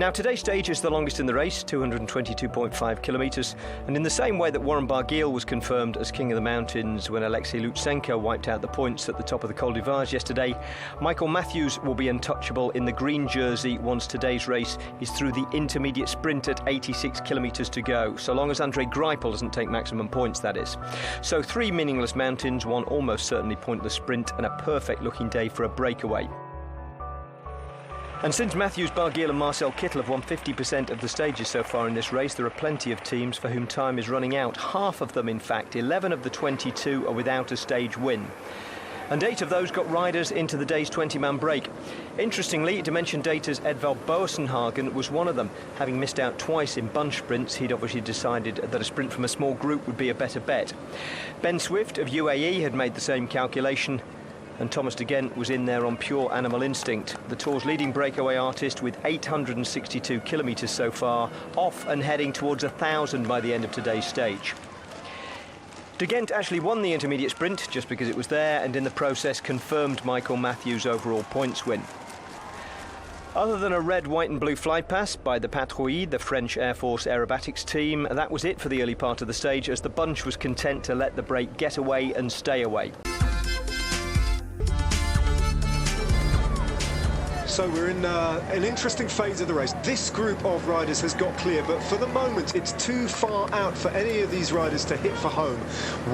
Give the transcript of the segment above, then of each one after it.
Now, today's stage is the longest in the race, 222.5 kilometres, and in the same way that Warren Barguil was confirmed as King of the Mountains when Alexei Lutsenko wiped out the points at the top of the Col du Vage yesterday, Michael Matthews will be untouchable in the green jersey once today's race is through the intermediate sprint at 86 kilometres to go, so long as Andre Greipel doesn't take maximum points, that is. So 3 meaningless mountains, 1 almost certainly pointless sprint, and a perfect looking day for a breakaway. And since Matthews, Barguil and Marcel Kittel have won 50% of the stages so far in this race, there are plenty of teams for whom time is running out. Half of them, in fact, 11 of the 22 are without a stage win. And 8 of those got riders into the day's 20-man break. Interestingly, Dimension Data's Edvald Boassenhagen was one of them. Having missed out twice in bunch sprints, he'd obviously decided that a sprint from a small group would be a better bet. Ben Swift of UAE had made the same calculation, and Thomas de Gendt was in there on pure animal instinct. The Tour's leading breakaway artist with 862 kilometres so far, off and heading towards 1,000 by the end of today's stage. De Gendt actually won the intermediate sprint just because it was there, and in the process confirmed Michael Matthews' overall points win. Other than a red, white and blue flight pass by the Patrouille, the French Air Force aerobatics team, that was it for the early part of the stage, as the bunch was content to let the break get away and stay away. So we're in an interesting phase of the race. This group of riders has got clear, but for the moment it's too far out for any of these riders to hit for home.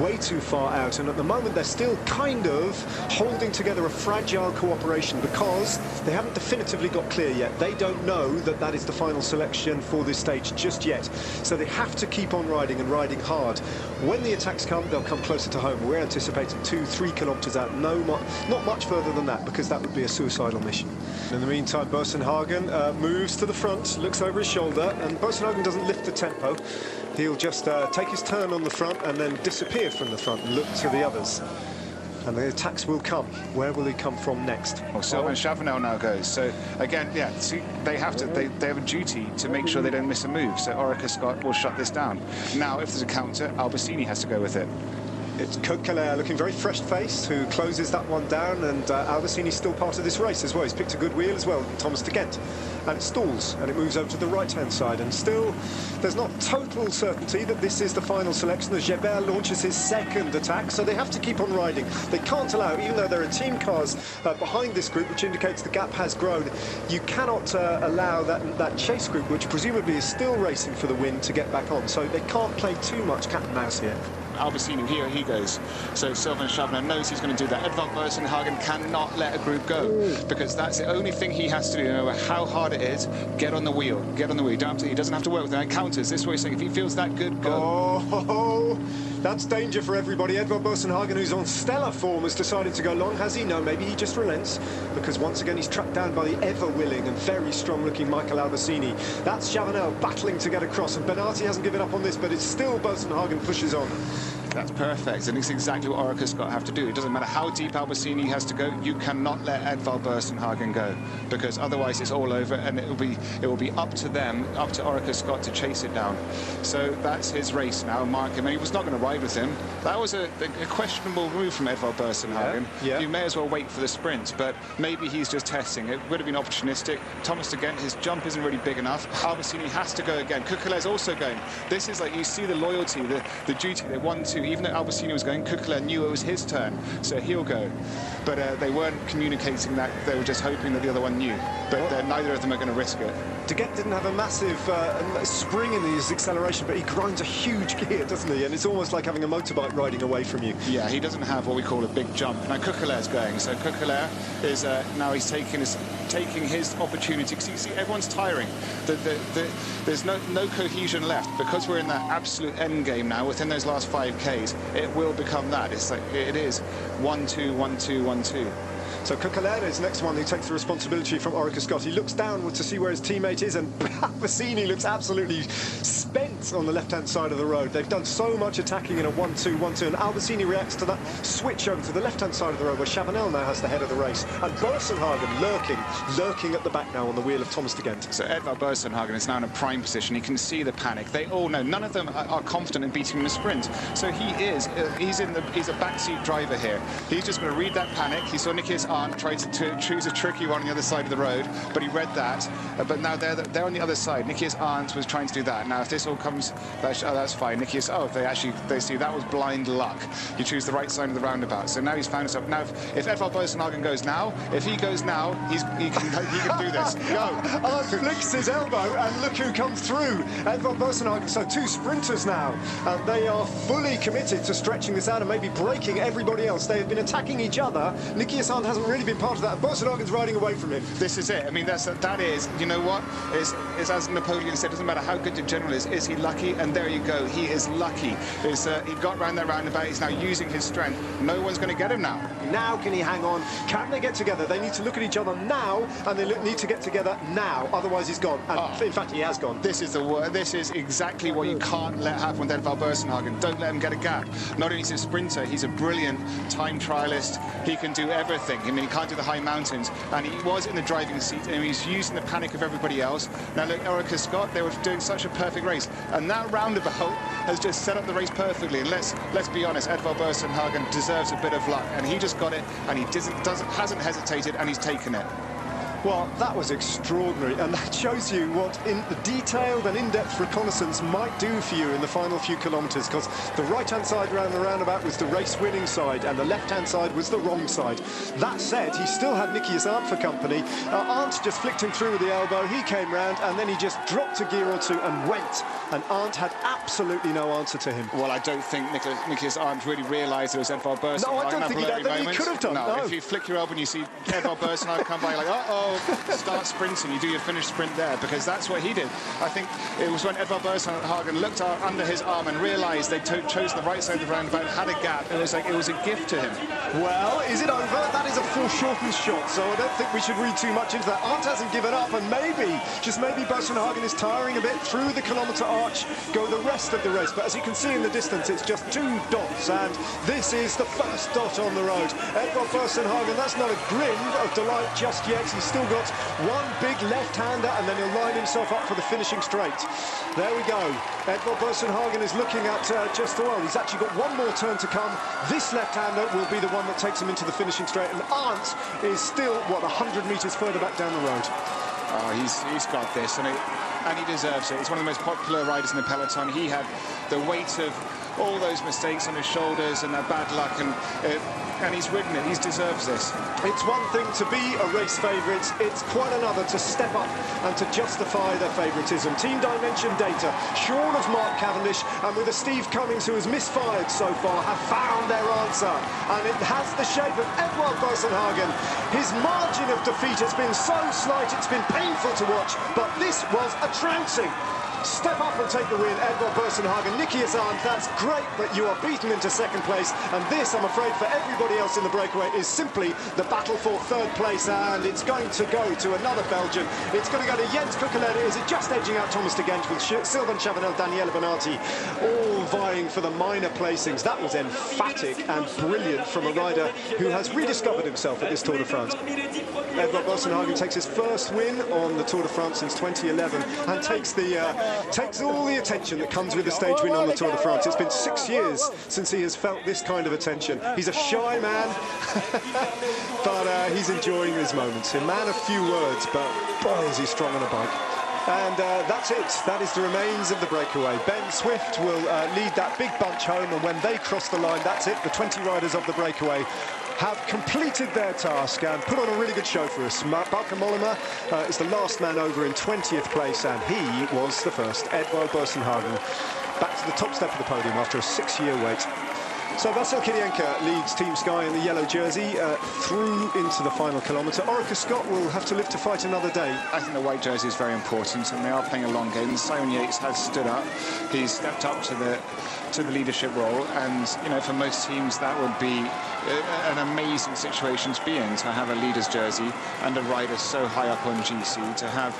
Way too far out, and at the moment they're still kind of holding together a fragile cooperation because they haven't definitively got clear yet. They don't know that that is the final selection for this stage just yet. So they have to keep on riding and riding hard. When the attacks come, they'll come closer to home. We're anticipating 2-3 kilometres out, not much further than that, because that would be a suicidal mission. In the meantime, Boassenhagen moves to the front, looks over his shoulder, and Boassenhagen doesn't lift the tempo. He'll just take his turn on the front and then disappear from the front and look to the others. And the attacks will come. Where will they come from next? Well, Sylvain Chavanel now goes. So again, yeah, see, they have a duty to make sure they don't miss a move. So Orica Scott will shut this down. Now, if there's a counter, Albacini has to go with it. It's Coquelin looking very fresh-faced, who closes that one down, and Albacini's still part of this race as well. He's picked a good wheel as well, Thomas de Gendt. And it stalls, and it moves over to the right-hand side. And still, there's not total certainty that this is the final selection as Gebert launches his second attack, so they have to keep on riding. They can't allow, even though there are team cars behind this group, which indicates the gap has grown, you cannot allow that chase group, which presumably is still racing for the win, to get back on. So they can't play too much cat and mouse here. Albacini, here he goes. So Sylvain Chavanel knows he's going to do that. Edvald Boassenhagen cannot let a group go, because that's the only thing he has to do, no matter how hard it is. Get on the wheel. Get on the wheel. He doesn't have to work with the counters. This is what he's saying. If he feels that good, go. Oh, that's danger for everybody. Edvald Boassenhagen, who's on stellar form, has decided to go long. Has he? No, maybe he just relents, because once again he's tracked down by the ever-willing and very strong-looking Michael Albacini. That's Chavanel battling to get across, and Benatti hasn't given up on this, but it's still Boassenhagen pushes on. That's perfect, and it's exactly what Orica Scott have to do. It doesn't matter how deep Albacini has to go, you cannot let Edvald Boassenhagen go, because otherwise it's all over, and it will be up to them, up to Orica Scott to chase it down. So that's his race now, mark him, and he was not going to ride with him. That was a questionable move from Edvald Boassenhagen. Yeah. You may as well wait for the sprint, but maybe he's just testing. It would have been opportunistic. Thomas de Gendt, his jump isn't really big enough. Albacini has to go again. Coquelin's also going. This is like, you see the loyalty, the duty. They want to. Even though Albacini was going, Coquelin knew it was his turn, so he'll go. But they weren't communicating that. They were just hoping that the other one knew. But neither of them are going to risk it. De Gendt didn't have a massive spring in his acceleration, but he grinds a huge gear, doesn't he? And it's almost like having a motorbike riding away from you. Yeah, he doesn't have what we call a big jump. Now Coquelin's going, so Coquelin is now he's taking his opportunity. Because you see, everyone's tiring. There's no cohesion left, because we're in that absolute end game now. Within those last 5Ks, it will become that. It's like it is 1-2, 1-2, 1-2. So Coquelin is the next one who takes the responsibility from Orica Scott. He looks downward to see where his teammate is, and Albacini looks absolutely spent ants on the left-hand side of the road. They've done so much attacking in a 1-2, and Albacini reacts to that switch over to the left-hand side of the road, where Chavanel now has the head of the race. And Boassenhagen lurking at the back now on the wheel of Thomas de Gendt. So Edvald Boassenhagen is now in a prime position. He can see the panic. They all know. None of them are confident in beating him in a sprint. So he's a backseat driver here. He's just going to read that panic. He saw Niki's aunt try to choose a tricky one on the other side of the road, but he read that. But now they're on the other side. Niki's aunt was trying to do that. Now if this all comes, that's fine. Niki's, they see that was blind luck. You choose the right side of the roundabout. So now he's found himself. Now if Edvald Boassenhagen goes now, he can do this. Go. Arndt flicks his elbow, and look who comes through. Edvald Boassenhagen. So two sprinters now, and they are fully committed to stretching this out and maybe breaking everybody else. They have been attacking each other. Niki's aunt hasn't really been part of that. Boassenhagen's riding away from him. This is it. I mean, that is, you know what? Is as Napoleon said, it doesn't matter how good the general is he lucky? And there you go. He is lucky. He got round that roundabout. He's now using his strength. No one's going to get him now. Now can he hang on? Can they get together? They need to look at each other now, and they need to get together now. Otherwise, he's gone. And in fact, he has gone. This is the word. This is exactly what you can't let happen with Edvald Boassenhagen. Don't let him get a gap. Not only is he a sprinter, he's a brilliant time trialist. He can do everything. I mean, he can't do the high mountains, and he was in the driving seat, and he's using the panic of everybody else. Now look, Erica Scott, they were doing such a perfect race, and that roundabout has just set up the race perfectly. And let's be honest, Edvald Boassenhagen deserves a bit of luck, and he just got it, and he hasn't hesitated, and he's taken it. Well, that was extraordinary, and that shows you what the detailed and in-depth reconnaissance might do for you in the final few kilometres, because the right-hand side around the roundabout was the race-winning side, and the left-hand side was the wrong side. That said, he still had Niki's aunt for company. Arndt just flicked him through with the elbow. He came round, and then he just dropped a gear or two and went, and Arndt had absolutely no answer to him. Well, I don't think Niki's aunt really realised it was Edvald Boassenhagen. No, I don't think he could have done. No, if you flick your elbow and you see Edvald Boassenhagen come by, like, start sprinting, you do your finish sprint there, because that's what he did. I think it was when Edvald Boassenhagen looked under his arm and realised they chose the right side of the roundabout, had a gap, and it was a gift to him. Well, is it over? That is a foreshortened shot, so I don't think we should read too much into that. Arndt hasn't given up, and maybe, just maybe, Boassenhagen is tiring a bit through the kilometre arch, go the rest of the race. But as you can see in the distance, it's just 2 dots, and this is the first dot on the road. Edvald Boassenhagen, that's not a grin of delight just yet. He's still got one big left-hander, and then he'll line himself up for the finishing straight. There we go. Edvald Boassenhagen is looking at he's actually got one more turn to come. This left-hander will be the one that takes him into the finishing straight, and Arndt is still, 100 metres further back down the road. Oh, he's got this, and he deserves it. He's one of the most popular riders in the peloton. He had the weight of all those mistakes on his shoulders and that bad luck, and he's ridden it. He deserves this. It's one thing to be a race favourite, it's quite another to step up and to justify their favouritism. Team Dimension data, shorn of Mark Cavendish, and with a Steve Cummings who has misfired so far, have found their answer. And it has the shape of Edvald Boassenhagen. His margin of defeat has been so slight, it's been painful to watch, but this was a trouncing. Step up and take the win, Edvald Boassenhagen. Niki's aunt, that's great, but you are beaten into second place, and this, I'm afraid, for everybody else in the breakaway, is simply the battle for third place, and it's going to go to another Belgian. It's going to go to Jens Kukelede. Is it just edging out Thomas de Gendt, with Sylvain Chavanel, Daniele Bonatti, all vying for the minor placings. That was emphatic and brilliant from a rider who has rediscovered himself at this Tour de France. Edvald Boassenhagen takes his first win on the Tour de France since 2011, and takes all the attention that comes with a stage win on the Tour de France. It's been 6 years since he has felt this kind of attention. He's a shy man, but he's enjoying his moments. A man of few words, but boy, is he strong on a bike. And that's it. That is the remains of the breakaway. Ben Swift will lead that big bunch home, and when they cross the line, that's it. The 20 riders of the breakaway have completed their task and put on a really good show for us. Bauke Mollema is the last man over in 20th place, and he was the first. Edvald Boassenhagen back to the top step of the podium after a 6-year wait. So Vasyl Kirienka leads Team Sky in the yellow jersey through into the final kilometre. Orica Scott will have to live to fight another day. I think the white jersey is very important, and they are playing a long game. Simon Yates has stood up. He's stepped up to the leadership role, and you know, for most teams that would be an amazing situation to be in, to have a leader's jersey and a rider so high up on GC, to have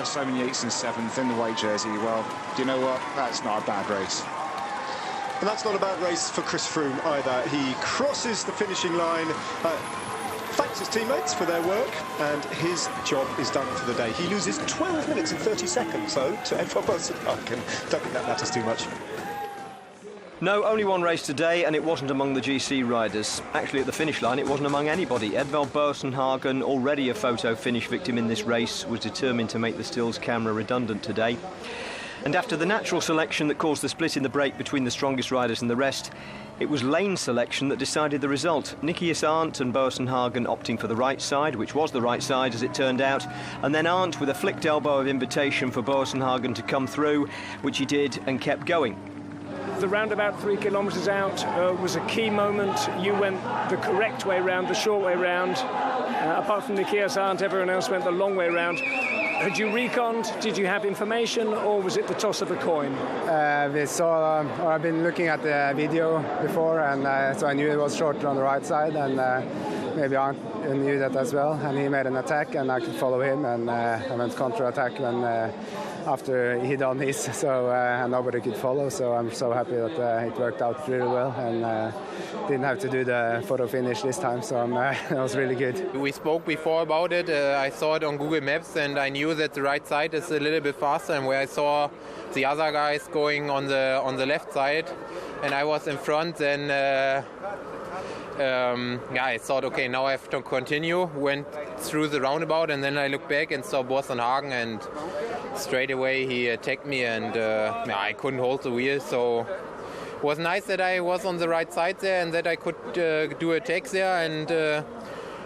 Simon Yates in 7th in the white jersey. Well, do you know what? That's not a bad race. And that's not a bad race for Chris Froome either. He crosses the finishing line, thanks his teammates for their work, and his job is done for the day. He loses 12 minutes and 30 seconds, though, to Edvald Boasson Hagen. Don't think that matters too much. No, only one race today, and it wasn't among the GC riders. Actually, at the finish line, it wasn't among anybody. Edvald Boasson Hagen, already a photo finish victim in this race, was determined to make the stills camera redundant today. And after the natural selection that caused the split in the break between the strongest riders and the rest, it was lane selection that decided the result. Nikias Arndt and Boasson Hagen opting for the right side, which was the right side as it turned out, and then Arndt with a flicked elbow of invitation for Boasson Hagen to come through, which he did and kept going. The roundabout 3 kilometres out was a key moment. You went the correct way round, the short way round. Apart from Nikias Arndt, everyone else went the long way round. Had you reconned? Did you have information, or was it the toss of a coin? We saw, or I've been looking at the video before, and so I knew it was shorter on the right side, and maybe Arndt knew that as well. And he made an attack, and I could follow him, and I went counter-attack when after he done his, so nobody could follow. So I'm so happy that it worked out really well, and didn't have to do the photo finish this time. So it was really good. We spoke before about it. I saw it on Google Maps, and I knew that the right side is a little bit faster, and where I saw the other guys going on the left side, and I was in front, then I thought, okay, now I have to continue. Went through the roundabout, and then I looked back and saw Boasson Hagen, and straight away he attacked me, and I couldn't hold the wheel. So it was nice that I was on the right side there, and that I could do attacks there, and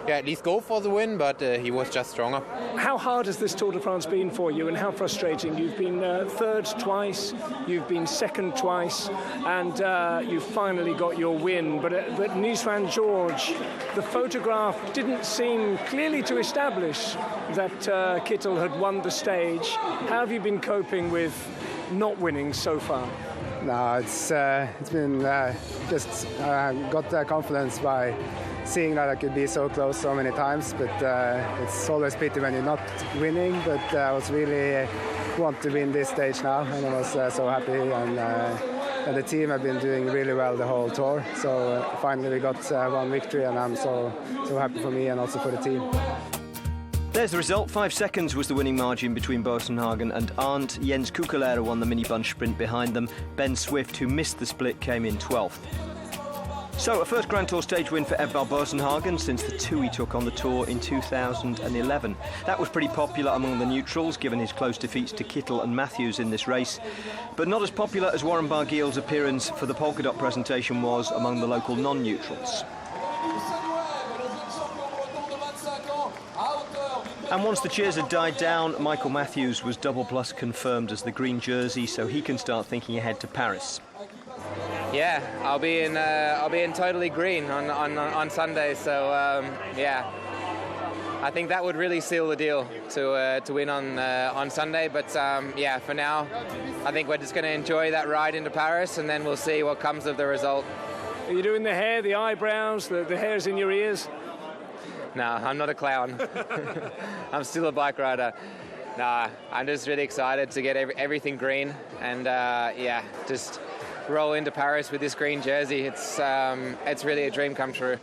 at least go for the win, but he was just stronger. How hard has this Tour de France been for you, and how frustrating? You've been third twice, you've been second twice, and you've finally got your win. But Nice-Saint-Georges, the photograph didn't seem clearly to establish that Kittel had won the stage. How have you been coping with not winning so far? No, it's been just got confidence by seeing that I could be so close so many times, but it's always pity when you're not winning, but I was really want to win this stage now, and I was so happy, and the team have been doing really well the whole tour, so finally we got one victory, and I'm so happy for me and also for the team. There's the result. 5 seconds was the winning margin between Boasson Hagen and Arndt. Jens Kukelera won the mini-bunch sprint behind them. Ben Swift, who missed the split, came in 12th. So, a first Grand Tour stage win for Edvald Boasson Hagen since the 2 he took on the Tour in 2011. That was pretty popular among the neutrals, given his close defeats to Kittel and Matthews in this race. But not as popular as Warren Barguil's appearance for the polka dot presentation was among the local non-neutrals. And once the cheers had died down, Michael Matthews was double plus confirmed as the green jersey, so he can start thinking ahead to Paris. Yeah, I'll be in totally green on Sunday. So I think that would really seal the deal to win on Sunday. But for now, I think we're just going to enjoy that ride into Paris, and then we'll see what comes of the result. Are you doing the hair, the eyebrows, the hairs in your ears? No, I'm not a clown. I'm still a bike rider. Nah, I'm just really excited to get everything green, and just roll into Paris with this green jersey. It's really a dream come true.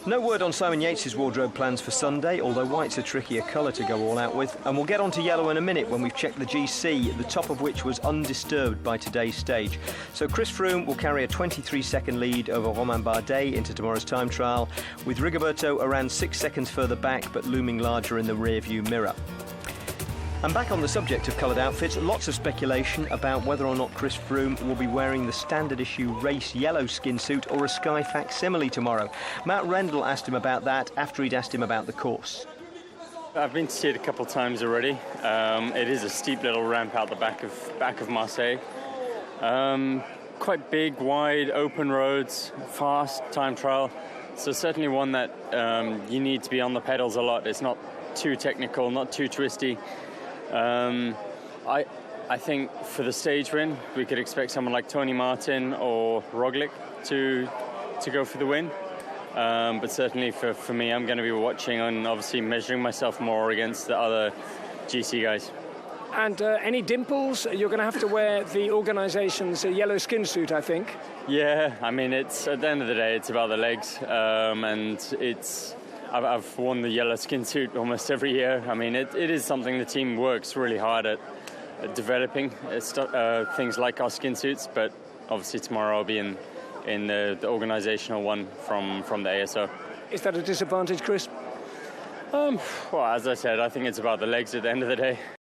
No word on Simon Yates' wardrobe plans for Sunday, although white's a trickier colour to go all out with. And we'll get on to yellow in a minute when we've checked the GC, the top of which was undisturbed by today's stage. So Chris Froome will carry a 23-second lead over Romain Bardet into tomorrow's time trial, with Rigoberto around 6 seconds further back, but looming larger in the rear-view mirror. And back on the subject of coloured outfits, lots of speculation about whether or not Chris Froome will be wearing the standard issue race yellow skin suit or a Sky facsimile tomorrow. Matt Rendell asked him about that after he'd asked him about the course. I've been to see it a couple of times already. It is a steep little ramp out the back of Marseille. quite big, wide, open roads, fast time trial. So certainly one that you need to be on the pedals a lot. It's not too technical, not too twisty. I think for the stage win, we could expect someone like Tony Martin or Roglic to go for the win. But certainly for me, I'm going to be watching and obviously measuring myself more against the other GC guys. And any dimples? You're going to have to wear the organisation's yellow skin suit, I think. Yeah, I mean, it's at the end of the day, it's about the legs, and I've worn the yellow skin suit almost every year. I mean, it is something the team works really hard at developing things like our skin suits, but obviously tomorrow I'll be in the organisational one from the ASO. Is that a disadvantage, Chris? Well, as I said, I think it's about the legs at the end of the day.